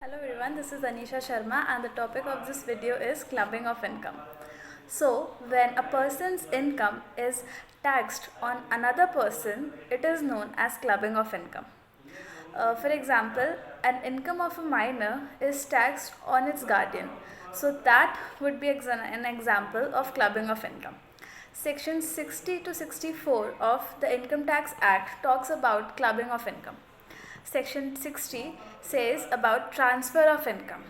Hello everyone, this is Anisha Sharma and the topic of this video is clubbing of income. So, when a person's income is taxed on another person, it is known as clubbing of income. For example, an income of a minor is taxed on its guardian. So, that would be an example of clubbing of income. Section 60 to 64 of the Income Tax Act talks about clubbing of income. Section 60 says about transfer of income.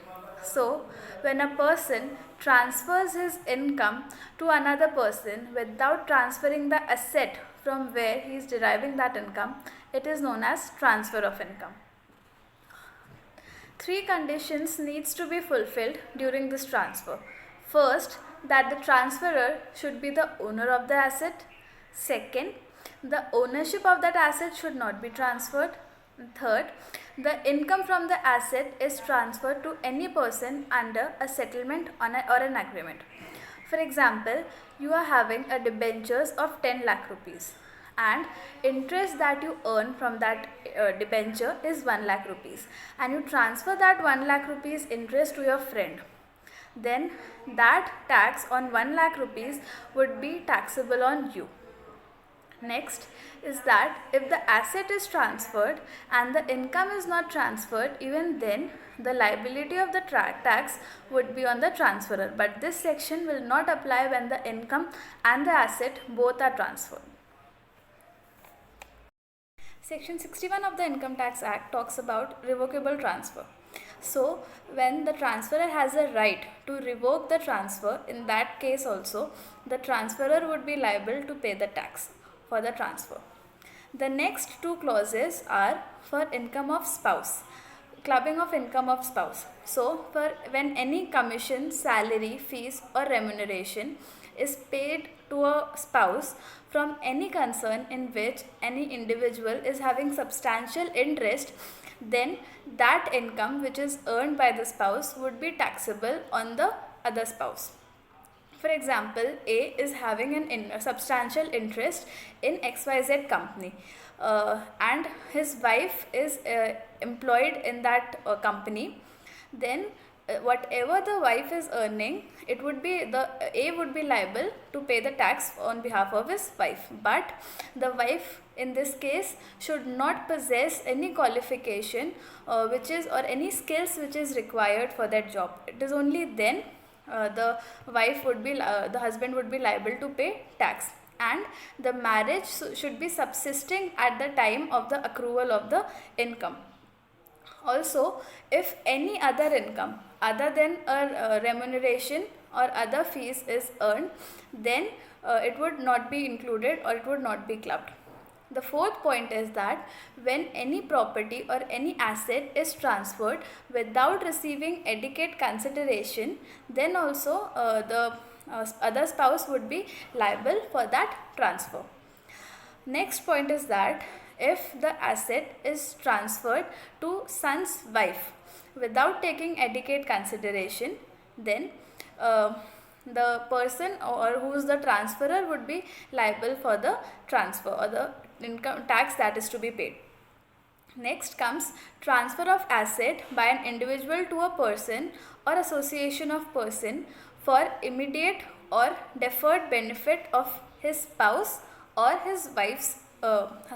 So, when a person transfers his income to another person without transferring the asset from where he is deriving that income, it is known as transfer of income. Three conditions needs to be fulfilled during this transfer. First, that the transferor should be the owner of the asset. Second, the ownership of that asset should not be transferred. Third, the income from the asset is transferred to any person under a settlement or an agreement. For example, you are having a debentures of 10 lakh rupees and interest that you earn from that debenture is 1 lakh rupees, and you transfer that 1 lakh rupees interest to your friend. Then that tax on 1 lakh rupees would be taxable on you. Next is that if the asset is transferred and the income is not transferred, even then the liability of the tax would be on the transferor. But this section will not apply when the income and the asset both are transferred. Section 61 of the Income Tax Act talks about revocable transfer. So, when the transferor has a right to revoke the transfer, in that case also, the transferor would be liable to pay the tax for the transfer. The next two clauses are for income of spouse, clubbing of income of spouse. So, for when any commission, salary, fees or remuneration is paid to a spouse from any concern in which any individual is having substantial interest, then that income which is earned by the spouse would be taxable on the other spouse. For example, A is having a substantial interest in XYZ company and his wife is employed in that company. Then whatever the wife is earning, it would be A would be liable to pay the tax on behalf of his wife, but the wife in this case should not possess any qualification or any skills which is required for that job. It is only then the husband would be liable to pay tax, and the marriage should be subsisting at the time of the accrual of the income. Also, if any other income other than a remuneration or other fees is earned, then it would not be included or it would not be clubbed. The fourth point is that when any property or any asset is transferred without receiving adequate consideration, then also the other spouse would be liable for that transfer. Next point is that if the asset is transferred to son's wife without taking adequate consideration, then the person or who is the transferor would be liable for the transfer or the income tax that is to be paid. Next comes transfer of asset by an individual to a person or association of person for immediate or deferred benefit of his spouse or his wife's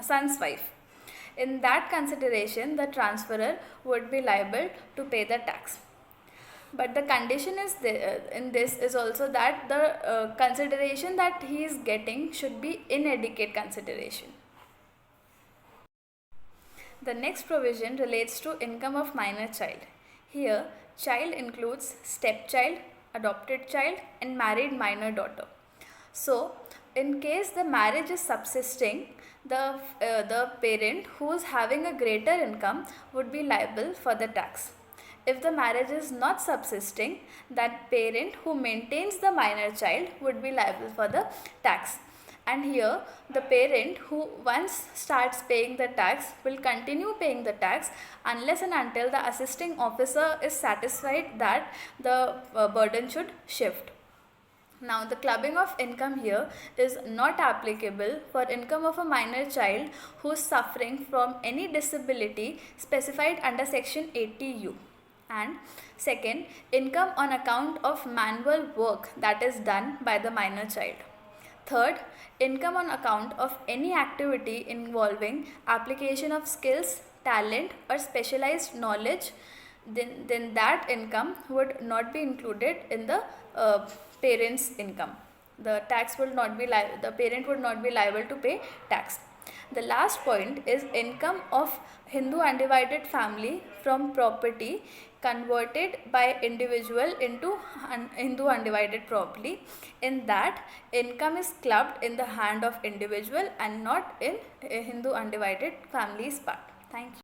son's wife. In that consideration, the transferor would be liable to pay the tax. But the condition is in this is also that the consideration that he is getting should be inadequate consideration. The next provision relates to income of minor child. Here, child includes stepchild, adopted child and married minor daughter. So, in case the marriage is subsisting, the parent who is having a greater income would be liable for the tax. If the marriage is not subsisting, that parent who maintains the minor child would be liable for the tax. And here the parent who once starts paying the tax will continue paying the tax unless and until the assisting officer is satisfied that the burden should shift. Now, the clubbing of income here is not applicable for income of a minor child who is suffering from any disability specified under section 80U. And second, income on account of manual work that is done by the minor child. Third, income on account of any activity involving application of skills, talent, or specialized knowledge, then that income would not be included in the parent's income. The parent would not be liable to pay tax. The last point is income of Hindu undivided family from property converted by individual into Hindu undivided property. In that, income is clubbed in the hand of individual and not in Hindu undivided family's part. Thank you.